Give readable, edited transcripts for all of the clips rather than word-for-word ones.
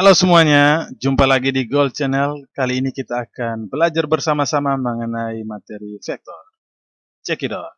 Halo semuanya, jumpa lagi di Gold Channel. Kali ini kita akan belajar bersama-sama mengenai materi vektor. Check it out.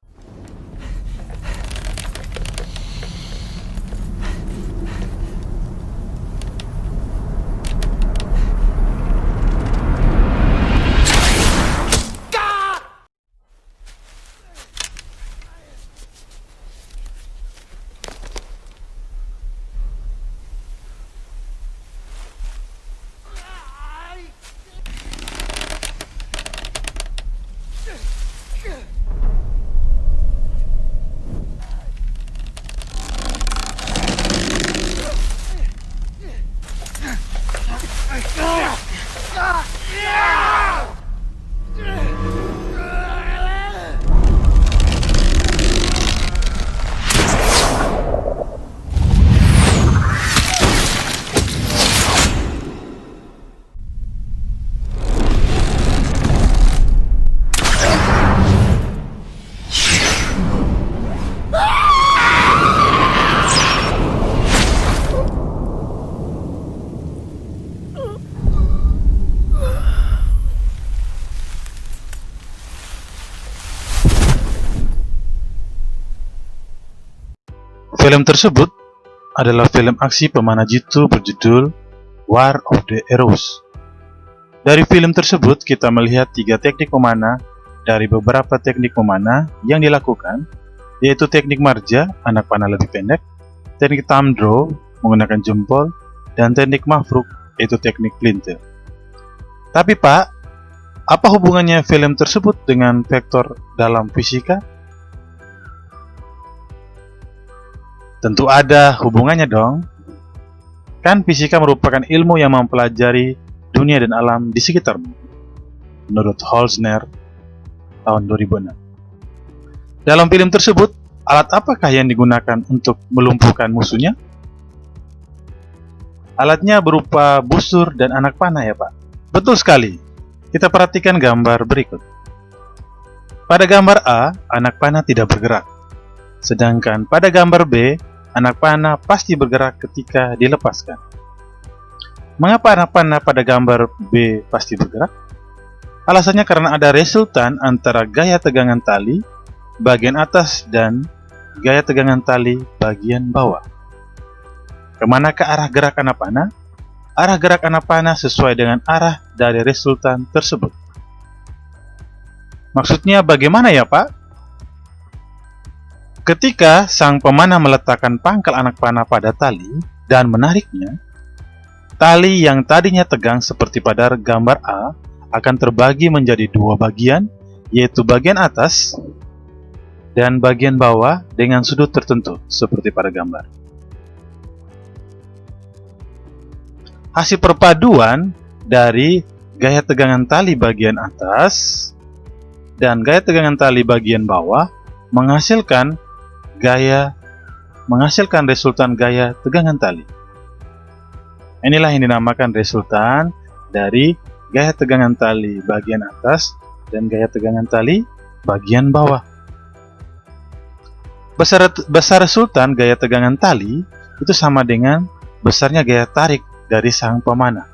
Film tersebut adalah film aksi pemanah jitu berjudul War of the Arrows. Dari film tersebut kita melihat 3 teknik memanah dari beberapa teknik memanah yang dilakukan, yaitu teknik marja, anak panah lebih pendek, teknik thumb draw, menggunakan jempol, dan teknik mafruk, yaitu teknik pelintir. Tapi Pak, apa hubungannya film tersebut dengan vektor dalam fisika? Tentu ada hubungannya dong. Kan fisika merupakan ilmu yang mempelajari dunia dan alam di sekitarmu, menurut Holzner tahun 2006. Dalam film tersebut, alat apakah yang digunakan untuk melumpuhkan musuhnya? Alatnya berupa busur dan anak panah ya Pak. Betul sekali. Kita perhatikan gambar berikut. Pada gambar A, anak panah tidak bergerak. Sedangkan pada gambar B, anak panah pasti bergerak ketika dilepaskan. Mengapa anak panah pada gambar B pasti bergerak? Alasannya karena ada resultan antara gaya tegangan tali bagian atas dan gaya tegangan tali bagian bawah. Kemanakah arah gerak anak panah? Arah gerak anak panah sesuai dengan arah dari resultan tersebut. Maksudnya bagaimana ya Pak? Ketika sang pemanah meletakkan pangkal anak panah pada tali dan menariknya, tali yang tadinya tegang seperti pada gambar A akan terbagi menjadi 2 bagian, yaitu bagian atas dan bagian bawah dengan sudut tertentu seperti pada gambar. Hasil perpaduan dari gaya tegangan tali bagian atas dan gaya tegangan tali bagian bawah menghasilkan resultan gaya tegangan tali. Inilah yang dinamakan resultan dari gaya tegangan tali bagian atas dan gaya tegangan tali bagian bawah. Besar resultan gaya tegangan tali itu sama dengan besarnya gaya tarik dari sang pemanah.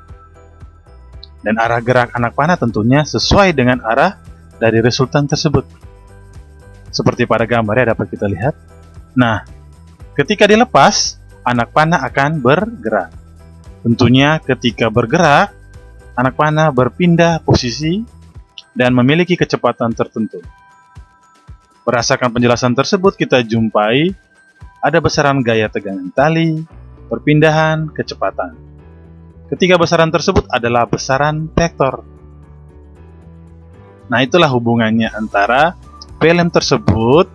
Dan arah gerak anak panah tentunya sesuai dengan arah dari resultan tersebut. Seperti pada gambarnya dapat kita lihat. Nah, ketika dilepas, anak panah akan bergerak. Tentunya ketika bergerak, anak panah berpindah posisi dan memiliki kecepatan tertentu. Berdasarkan penjelasan tersebut, kita jumpai ada besaran gaya tegangan tali, perpindahan, kecepatan. Ketiga besaran tersebut adalah besaran vektor. Nah, itulah hubungannya antara film tersebut,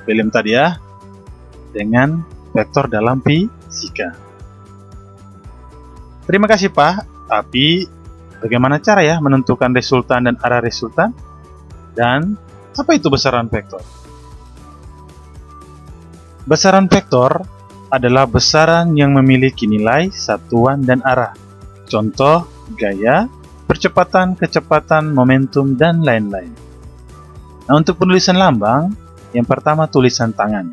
film tadi ya, dengan vektor dalam fisika. Terima kasih Pak. Tapi bagaimana cara ya menentukan resultan dan arah resultan? Dan apa itu besaran vektor? Besaran vektor adalah besaran yang memiliki nilai, satuan, dan arah. Contoh, gaya, percepatan, kecepatan, momentum, dan lain-lain. Nah, untuk penulisan lambang, yang pertama tulisan tangan.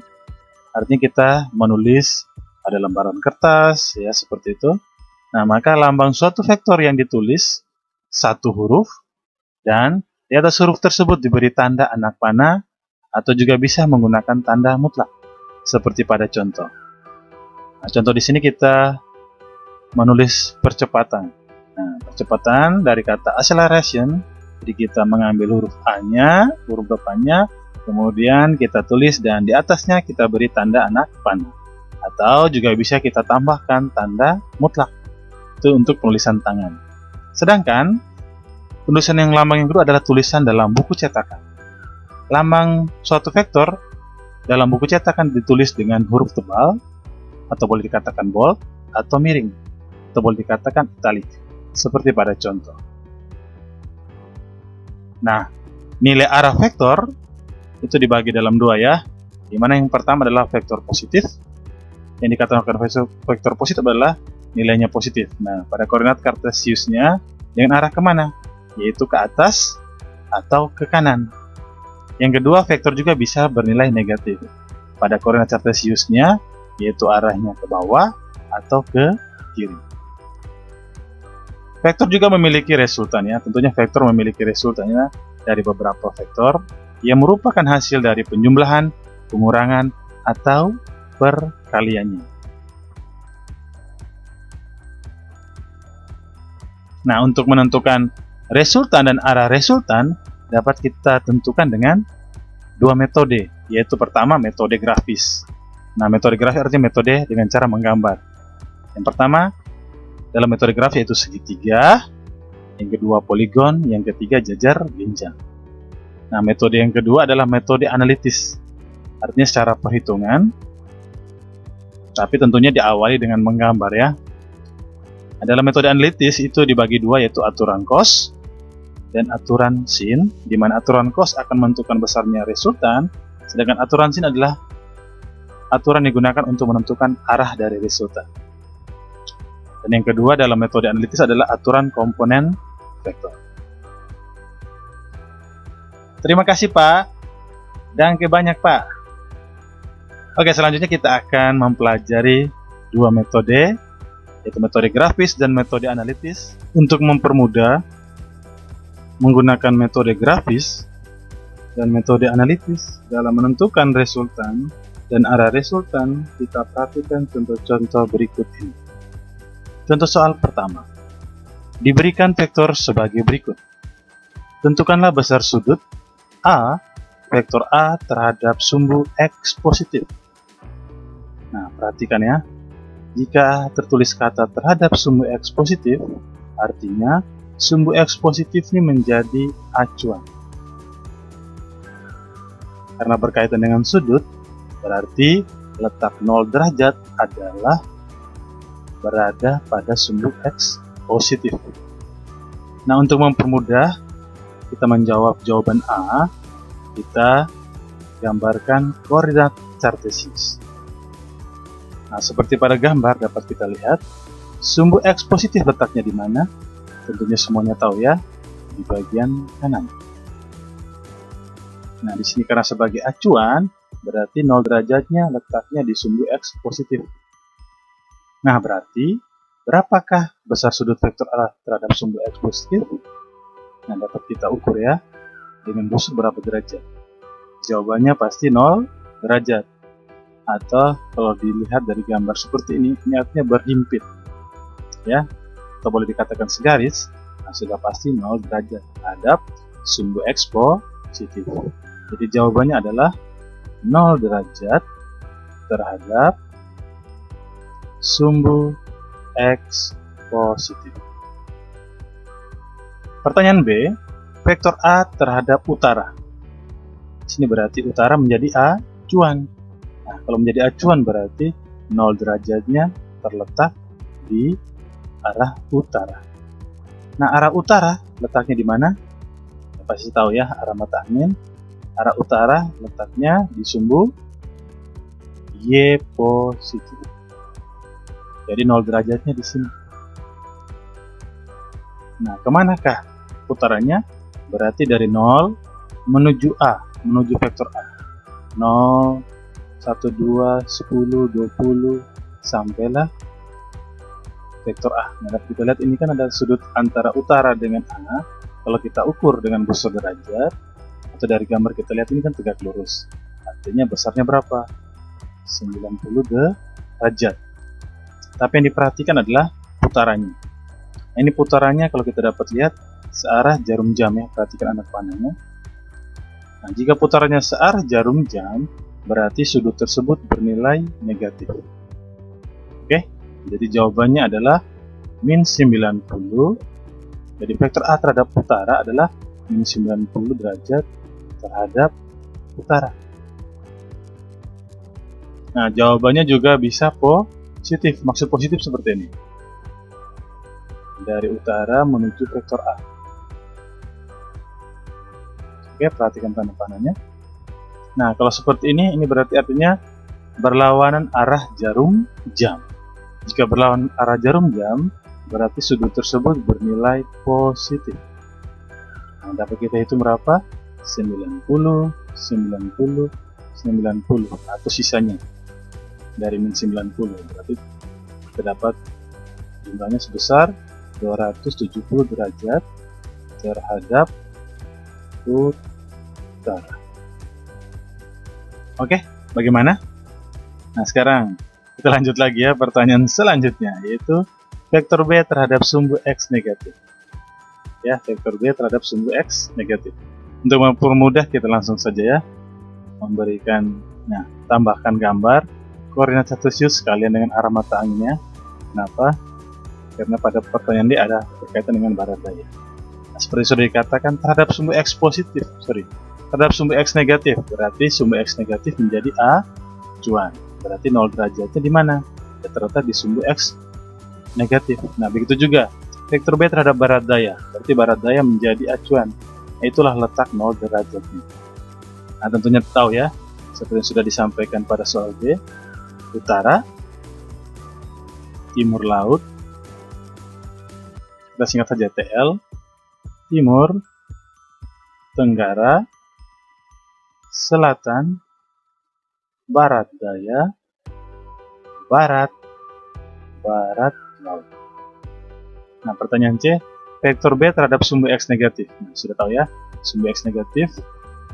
Artinya kita menulis ada lembaran kertas, ya seperti itu. Nah, maka lambang suatu vektor yang ditulis satu huruf dan di atas huruf tersebut diberi tanda anak panah atau juga bisa menggunakan tanda mutlak seperti pada contoh. Nah, contoh di sini kita menulis percepatan. Nah, percepatan dari kata acceleration, jadi kita mengambil huruf A-nya, huruf depannya, kemudian kita tulis dan di atasnya kita beri tanda anak panah. Atau juga bisa kita tambahkan tanda mutlak. Itu untuk penulisan tangan. Sedangkan penulisan yang lambang yang kedua adalah tulisan dalam buku cetakan. Lambang suatu vektor dalam buku cetakan ditulis dengan huruf tebal, atau boleh dikatakan bold, atau miring, atau boleh dikatakan italic, seperti pada contoh. Nah, nilai arah vektor itu dibagi dalam dua ya, dimana yang pertama adalah vektor positif. Yang dikatakan vektor positif adalah nilainya positif. Nah, pada koordinat kartesiusnya dengan arah kemana? Yaitu ke atas atau ke kanan. Yang kedua, vektor juga bisa bernilai negatif. Pada koordinat kartesiusnya yaitu arahnya ke bawah atau ke kiri. Vektor juga memiliki resultan ya. Tentunya vektor memiliki resultannya dari beberapa vektor yang merupakan hasil dari penjumlahan, pengurangan, atau perkaliannya. Nah, untuk menentukan resultan dan arah resultan dapat kita tentukan dengan dua metode, yaitu pertama metode grafis. Nah, metode grafis artinya metode dengan cara menggambar. Yang pertama, dalam metode grafis yaitu segitiga, yang kedua poligon, yang ketiga jajar genjang. Nah, metode yang kedua adalah metode analitis, artinya secara perhitungan, tapi tentunya diawali dengan menggambar ya. Nah, dalam metode analitis itu dibagi dua, yaitu aturan cos dan aturan sin, di mana aturan cos akan menentukan besarnya resultan, sedangkan aturan sin adalah aturan digunakan untuk menentukan arah dari resultan. Dan yang kedua dalam metode analitis adalah aturan komponen vektor. Terima kasih Pak, dan banyak Pak. Oke, selanjutnya kita akan mempelajari dua metode, yaitu metode grafis dan metode analitis. Untuk mempermudah menggunakan metode grafis dan metode analitis dalam menentukan resultan dan arah resultan, kita perhatikan contoh-contoh berikut ini. Contoh soal pertama. Diberikan vektor sebagai berikut. Tentukanlah besar sudut A, vektor A terhadap sumbu X positif. Nah, perhatikan ya. Jika tertulis kata terhadap sumbu X positif, artinya sumbu X positif ini menjadi acuan. Karena berkaitan dengan sudut, berarti letak 0 derajat adalah berada pada sumbu X positif. Nah, untuk mempermudah kita menjawab jawaban A, kita gambarkan koordinat kartesius. Nah, seperti pada gambar dapat kita lihat, sumbu X positif letaknya di mana? Tentunya semuanya tahu ya, di bagian kanan. Nah, di sini karena sebagai acuan, berarti 0 derajatnya letaknya di sumbu X positif. Nah, berarti berapakah besar sudut vektor A terhadap sumbu X positif? Nah, dapat kita ukur ya, dengan busur berapa derajat. Jawabannya pasti 0 derajat. Atau kalau dilihat dari gambar seperti ini artinya berhimpit. Ya, atau boleh dikatakan segaris, nah sudah pasti 0 derajat terhadap sumbu X positif. Jadi jawabannya adalah 0 derajat terhadap sumbu X positif. Pertanyaan B, vektor A terhadap utara. Di sini berarti utara menjadi acuan. Nah, kalau menjadi acuan berarti 0 derajatnya terletak di arah utara. Nah, arah utara letaknya di mana? Ya, pasti tahu ya, arah mata angin. Arah utara letaknya di sumbu Y positif. Jadi 0 derajatnya di sini. Nah, kemanakah putarannya? Berarti dari 0 menuju A, menuju vektor A. 0, 1, 2, 10, 20, sampailah vektor A. Nah, dapat kita lihat ini kan ada sudut antara utara dengan A. Kalau kita ukur dengan busur derajat, atau dari gambar kita lihat ini kan tegak lurus. Artinya besarnya berapa? 90 derajat. Tapi yang diperhatikan adalah putarannya. Nah, ini putarannya kalau kita dapat lihat searah jarum jam ya. Perhatikan anak panahnya. Nah, jika putarannya searah jarum jam, berarti sudut tersebut bernilai negatif. Oke, jadi jawabannya adalah min 90. Jadi vektor A terhadap utara adalah min 90 derajat terhadap utara. Nah, jawabannya juga bisa positif. Maksud positif seperti ini. Dari utara menuju vektor A. Oke, perhatikan tanda panahnya. Nah, kalau seperti ini berarti artinya berlawanan arah jarum jam. Jika berlawanan arah jarum jam, berarti sudut tersebut bernilai positif. Nah, dapat kita hitung berapa? 90, 90, 90, atau sisanya dari min 90. Berarti kita dapat jumlahnya sebesar 270 derajat terhadap utara. Oke, bagaimana? Nah, sekarang kita lanjut lagi ya pertanyaan selanjutnya, yaitu vektor B terhadap sumbu X negatif. Ya, vektor B terhadap sumbu X negatif. Untuk mempermudah kita langsung saja ya memberikan, nah, tambahkan gambar koordinat kartesius sekalian dengan arah mata anginnya. Kenapa? Karena pada pertanyaan D ada berkaitan dengan barat daya. Nah, seperti sudah dikatakan terhadap sumbu X positif, terhadap sumbu X negatif, berarti sumbu X negatif menjadi acuan. Berarti 0 derajatnya di mana? Ya, terletak di sumbu X negatif. Nah, begitu juga vektor B terhadap barat daya, berarti barat daya menjadi acuan. Nah, itulah letak 0 derajatnya. Nah, tentunya tahu ya, seperti yang sudah disampaikan pada soal B, utara, timur laut, kita singkat saja TL, timur, tenggara, selatan, barat daya, barat, barat laut. Nah, pertanyaan C, vektor B terhadap sumbu X negatif. Nah, sudah tahu ya, sumbu X negatif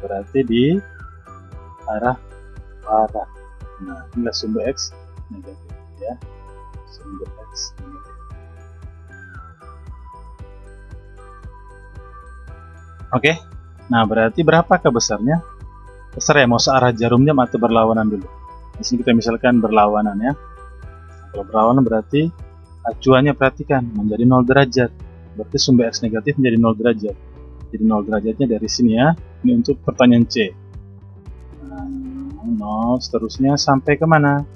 berarti di arah barat. Nah, inilah sumbu X negatif ya, sumbu X negatif. Oke, nah berarti berapakah besarnya? Besar ya, mau searah jarum jam atau berlawanan dulu. Di sini kita misalkan berlawanan ya. Kalau berlawanan berarti acuannya perhatikan menjadi 0 derajat. Berarti sumbu X negatif menjadi 0 derajat. Jadi 0 derajatnya dari sini ya. Ini untuk pertanyaan C. Nah, 0 seterusnya sampai ke mana?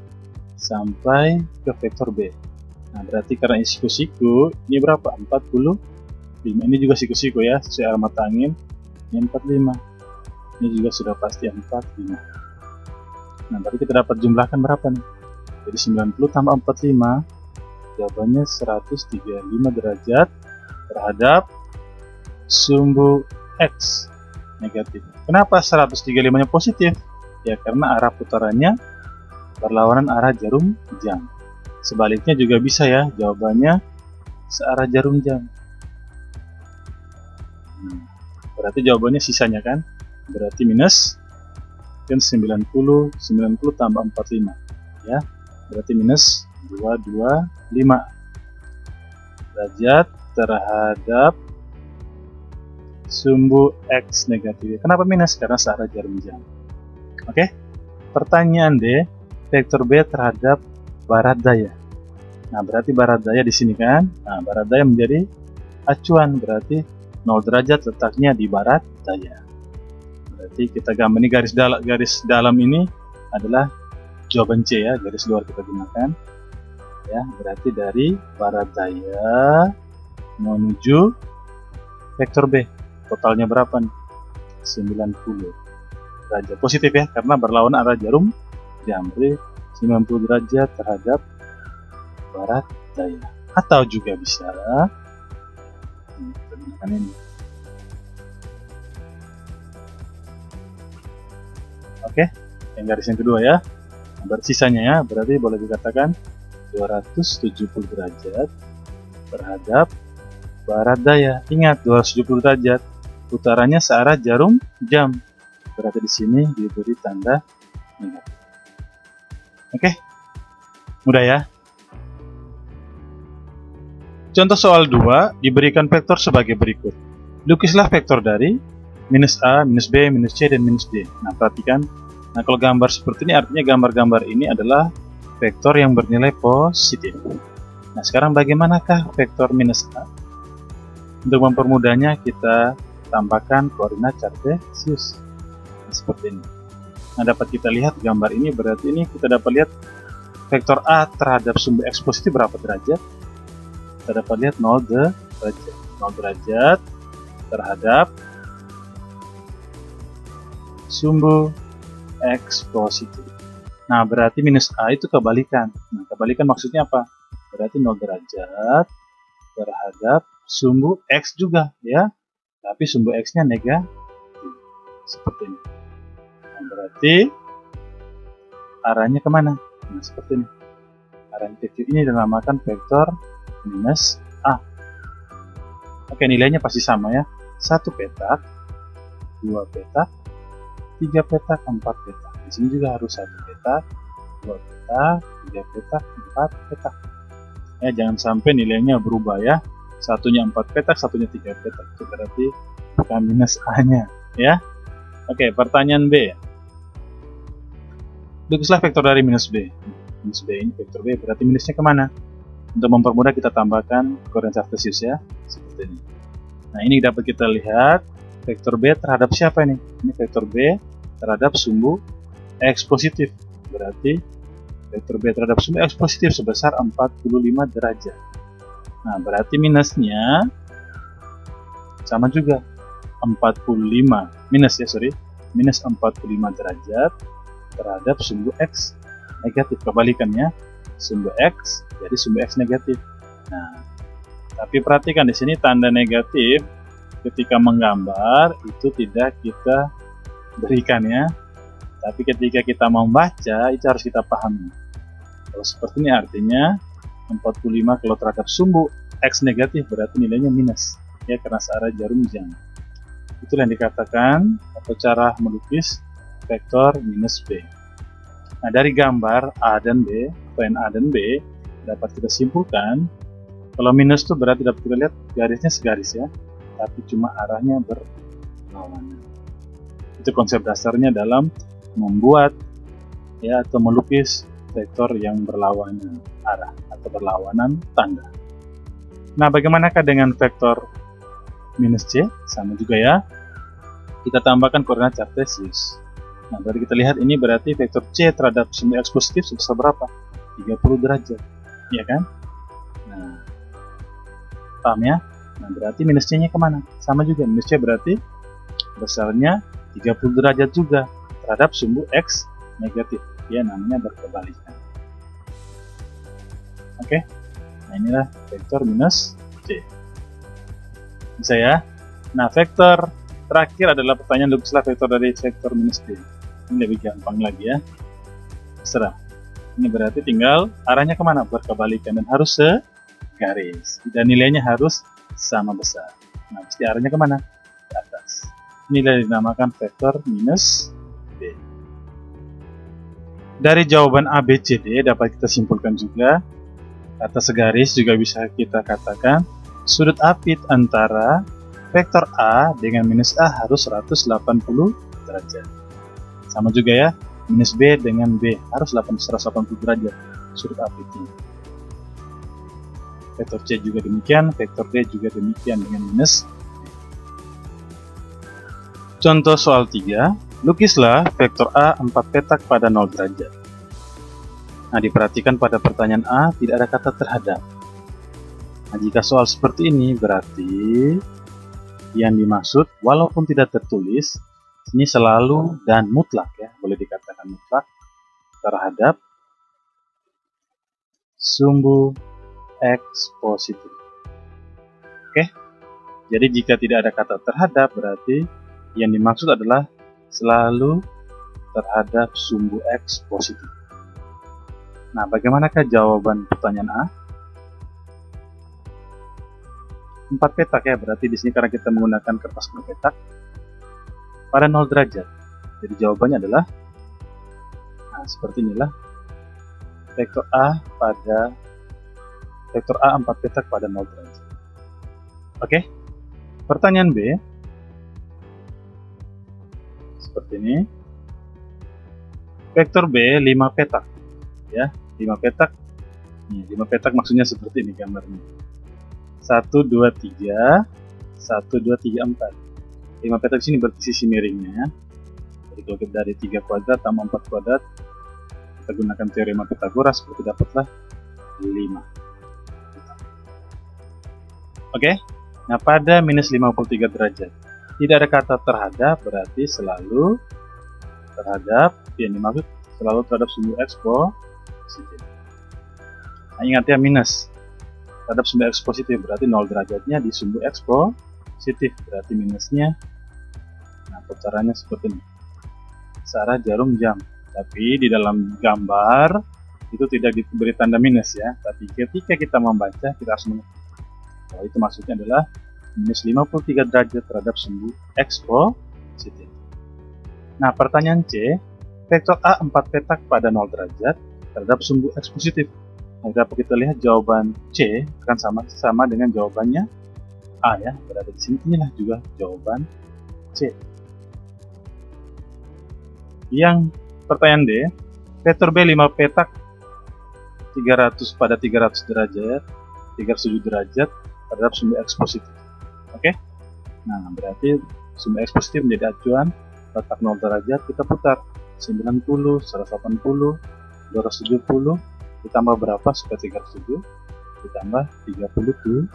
Sampai ke vektor B. Nah, berarti karena ini siku-siku, ini berapa? 40. Ini juga siku-siku ya, sesuai arah mata angin. Ini 45. Ini juga sudah pasti 45. Nah, berarti kita dapat jumlahkan berapa nih? Jadi 90 tambah 45, jawabannya 135 derajat terhadap sumbu X negatif. Kenapa 135-nya positif? Ya, karena arah putarannya berlawanan arah jarum jam. Sebaliknya juga bisa ya, jawabannya searah jarum jam. Berarti jawabannya sisanya kan, berarti minus kan 90 tambah 45 ya, berarti minus 225 derajat terhadap sumbu X negatif. Kenapa minus? Karena searah jarum jam. Oke, pertanyaan D, vektor B terhadap barat daya. Nah, berarti barat daya di sini kan. Nah, barat daya menjadi acuan, berarti 0 derajat letaknya di barat daya. Berarti kita gambar ini garis dalam ini adalah jawaban C ya, garis luar kita gunakan. Ya, berarti dari barat daya menuju vektor B. Totalnya berapa nih? 90 derajat. Positif ya, karena berlawanan arah jarum jam. Berarti 90 derajat terhadap barat daya. Atau juga bisa kita gunakan ini. Oke, yang garis yang kedua ya. Bersisanya ya, berarti boleh dikatakan 270 derajat terhadap barat daya. Ingat, 270 derajat putarannya searah jarum jam. Berarti di sini diberi tanda negatif. Oke, mudah ya. Contoh soal 2 diberikan vektor sebagai berikut. Lukislah vektor dari minus A, minus B, minus C, dan minus D. Nah, perhatikan. Nah, kalau gambar seperti ini artinya gambar-gambar ini adalah vektor yang bernilai positif. Nah, sekarang bagaimanakah vektor minus A? Untuk mempermudahnya kita tambahkan koordinat kartesius. Seperti ini. Nah, dapat kita lihat gambar ini, berarti ini kita dapat lihat vektor A terhadap sumbu X positif berapa derajat? Kita dapat lihat 0 derajat. 0 derajat terhadap sumbu X positif. Nah, berarti minus A itu kebalikan. Nah, kebalikan maksudnya apa? Berarti 0 derajat terhadap sumbu X juga, ya. Tapi sumbu X-nya negatif. Seperti ini. Nah, berarti arahnya kemana? Nah, seperti ini. Arahnya kecil ini dinamakan vektor minus A. Oke, nilainya pasti sama ya. 1 petak, 2 petak, 3 petak, 4 petak. Di sini juga harus 1 petak, 2 petak, 3 petak, 4 petak. Ya, jangan sampai nilainya berubah ya. Satunya 4 petak, satunya 3 petak. Itu berarti bukan minus A-nya, ya. Oke, pertanyaan B. Lukislah vektor dari minus B. Minus B ini vektor B, berarti minusnya kemana? Untuk mempermudah kita tambahkan koordinat kartesius ya, seperti ini. Nah, ini dapat kita lihat vektor B terhadap siapa ini? Ini vektor B terhadap sumbu X positif. Berarti vektor B terhadap sumbu X positif sebesar 45 derajat. Nah, berarti minusnya sama juga. 45 minus ya, minus 45 derajat terhadap sumbu X negatif. Kebalikannya, sumbu X jadi sumbu X negatif. Nah, tapi perhatikan di sini tanda negatif ketika menggambar itu tidak kita berikan ya. Tapi ketika kita membaca itu harus kita pahami. Kalau seperti ini artinya 45 kalau terhadap sumbu X negatif berarti nilainya minus ya, karena searah jarum jam. Itulah yang dikatakan atau cara melukis vektor minus B. Nah, dari gambar A dan B, plan A dan B, dapat kita simpulkan kalau minus itu berarti dapat kita lihat garisnya segaris ya, tapi cuma arahnya berlawanan. Itu konsep dasarnya dalam membuat ya atau melukis vektor yang berlawanan arah atau berlawanan tanda. Nah, bagaimanakah dengan vektor minus C? Sama juga ya. Kita tambahkan koordinat kartesius. Nah, dari kita lihat ini berarti vektor C terhadap sumbu X positif sebesar berapa? 30 derajat. Ya kan? Nah, paham ya? Nah, berarti minus C-nya kemana? Sama juga, minus C berarti besarnya 30 derajat juga terhadap sumbu X negatif. Ya, namanya berkebalikan. Oke? Nah, inilah vektor minus C. Bisa ya? Nah, vektor terakhir adalah pertanyaan lukislah vektor dari vektor minus D. Ini lebih gampang lagi ya. Terserah. Ini berarti tinggal arahnya kemana? Berkebalikan dan harus segaris. Dan nilainya harus sama besar. Nah, pasti arahnya kemana? Ke atas. Inilah dinamakan vektor minus D. Dari jawaban A, B, C, D dapat kita simpulkan juga kata segaris juga bisa kita katakan sudut apit antara vektor A dengan minus A harus 180 derajat. Sama juga ya, minus B dengan B harus 180 derajat sudut apitnya. Vektor C juga demikian, vektor D juga demikian dengan minus B. Contoh soal 3, lukislah vektor A 4 petak pada 0 derajat. Nah, diperhatikan pada pertanyaan A tidak ada kata terhadap. Nah, jika soal seperti ini berarti yang dimaksud walaupun tidak tertulis ini selalu dan mutlak ya, boleh dikatakan mutlak terhadap sumbu X positif. Oke, jadi jika tidak ada kata terhadap berarti yang dimaksud adalah selalu terhadap sumbu X positif. Nah, bagaimanakah jawaban pertanyaan A? 4 petak ya, berarti di sini karena kita menggunakan kertas berpetak pada 0 derajat. Jadi jawabannya adalah seperti inilah. Vektor A 4 petak pada 0 derajat. Oke. Pertanyaan B seperti ini. Vektor B 5 petak. Ya, 5 petak. Nih, 5 petak maksudnya seperti ini gambarnya. 1 2 3 1 2 3 4. 5 petak sini berarti sisi miringnya. Jadi kalau kita dari 3 kuadrat tambah 4 kuadrat, kita gunakan teorema Pythagoras seperti dapatlah 5. Oke. Nah, pada minus 53 derajat tidak ada kata terhadap, berarti selalu terhadap, yang dimaksud selalu terhadap sumbu X positif. Nah, ingat ya, minus terhadap sumbu X positif berarti 0 derajatnya di sumbu X positif, berarti minusnya. Nah, putarannya seperti ini, searah jarum jam. Tapi di dalam gambar itu tidak diberi tanda minus ya, tapi ketika kita membaca kita harus mengerti bahwa itu maksudnya adalah minus 53 derajat terhadap sumbu X positif. Nah, pertanyaan C, vektor A 4 petak pada 0 derajat terhadap sumbu X positif. Nah, dapat kita lihat jawaban C akan sama dengan jawabannya A ya, berada di sini. Inilah juga jawaban C. Yang pertanyaan D, vektor B 5 petak 300 pada 300 derajat, 307 derajat terhadap sumbu X positif. Oke. Nah, berarti sumbu X positif menjadi acuan, letak 0 derajat, kita putar 90, 180, 270, ditambah berapa supaya 307? Ditambah 37.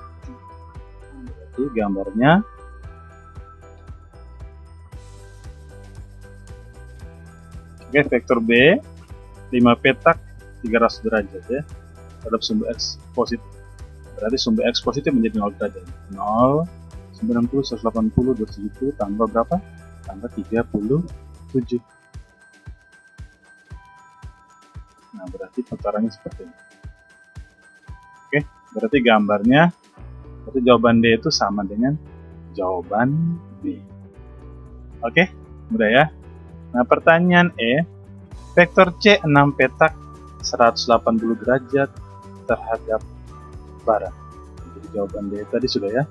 Nah, berarti gambarnya oke, vektor B 5 petak 300 derajat ya terhadap sumbu X positif. Berarti sumbu X positif menjadi 0 derajat. 0, 90, 180, 270 tambah berapa? Tambah 37. Nah, berarti putarannya seperti ini. Oke, berarti gambarnya, berarti jawaban D itu sama dengan jawaban B. Oke, mudah ya. Nah, pertanyaan E, vektor C 6 petak 180 derajat terhadap barat. Jadi jawaban D tadi sudah ya.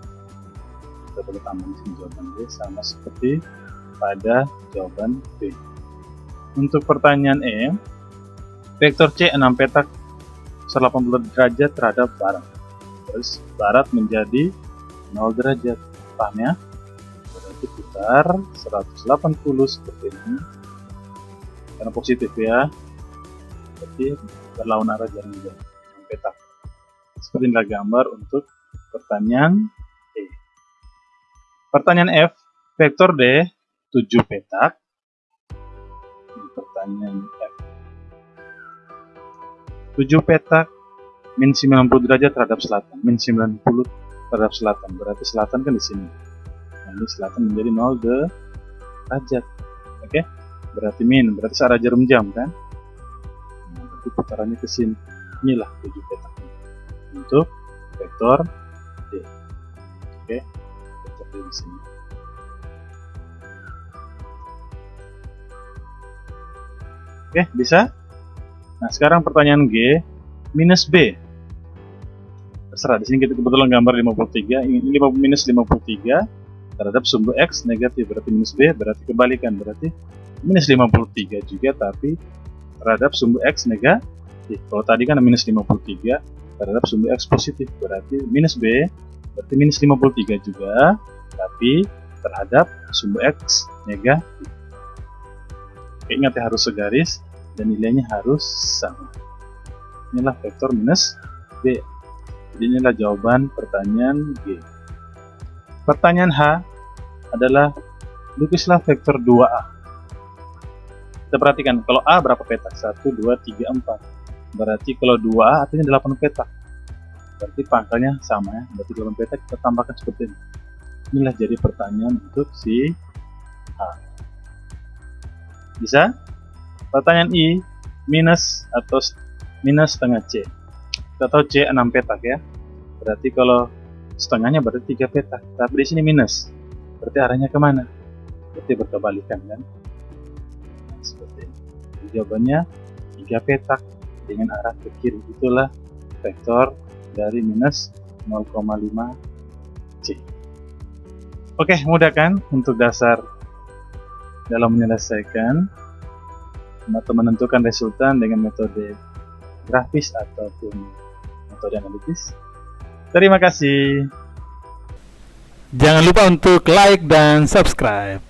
Kita boleh tambah di sini jawaban D sama seperti pada jawaban B. Untuk pertanyaan E, vektor C 6 petak 180 derajat terhadap barat. Terus barat menjadi 0 derajat. Paham ya? Berarti putar 180 seperti ini. Karena positif ya. Berarti berlawan arah jarum jam 6 petak. Seperti inilah gambar untuk pertanyaan E. Pertanyaan F, vektor D 7 petak. Ini pertanyaan F. 7 petak min 90 derajat terhadap selatan, min 90 terhadap selatan, berarti selatan kan di sini. Nah, ini selatan menjadi 0 derajat. Oke, berarti min, berarti searah jarum jam kan. Nah, berarti putarannya ke sini. Inilah 7 petak untuk vektor D. Oke, vektor D di sini. Oke, bisa? Nah, sekarang pertanyaan G, minus B. Terserah, di sini kita kebetulan gambar 53, ini minus 53 terhadap sumbu X negatif, berarti minus B, berarti kebalikan, berarti minus 53 juga, tapi terhadap sumbu X negatif. Kalau tadi kan minus 53 terhadap sumbu X positif, berarti minus B, berarti minus 53 juga, tapi terhadap sumbu X negatif. Oke, ingat ya, harus segaris dan nilainya harus sama. Inilah vektor minus B. Jadi inilah jawaban pertanyaan G. Pertanyaan H adalah lukislah vektor 2A. Kita perhatikan, kalau A berapa petak? 1, 2, 3, 4. Berarti kalau 2A artinya 8 petak. Berarti pangkalnya sama ya. Berarti 8 petak kita tambahkan seperti ini. Inilah jadi pertanyaan untuk si H. Bisa? Pertanyaan I, minus atau minus setengah C. Kita tahu C 6 petak ya. Berarti kalau setengahnya berarti 3 petak. Tapi di sini minus. Berarti arahnya kemana? Berarti berkebalikan kan? Nah, seperti ini. Jadi jawabannya 3 petak dengan arah ke kiri. Itulah vektor dari minus 0,5 C. Oke, mudah kan untuk dasar dalam menyelesaikan atau menentukan resultan dengan metode grafis ataupun metode analitis. Terima kasih. Jangan lupa untuk like dan subscribe.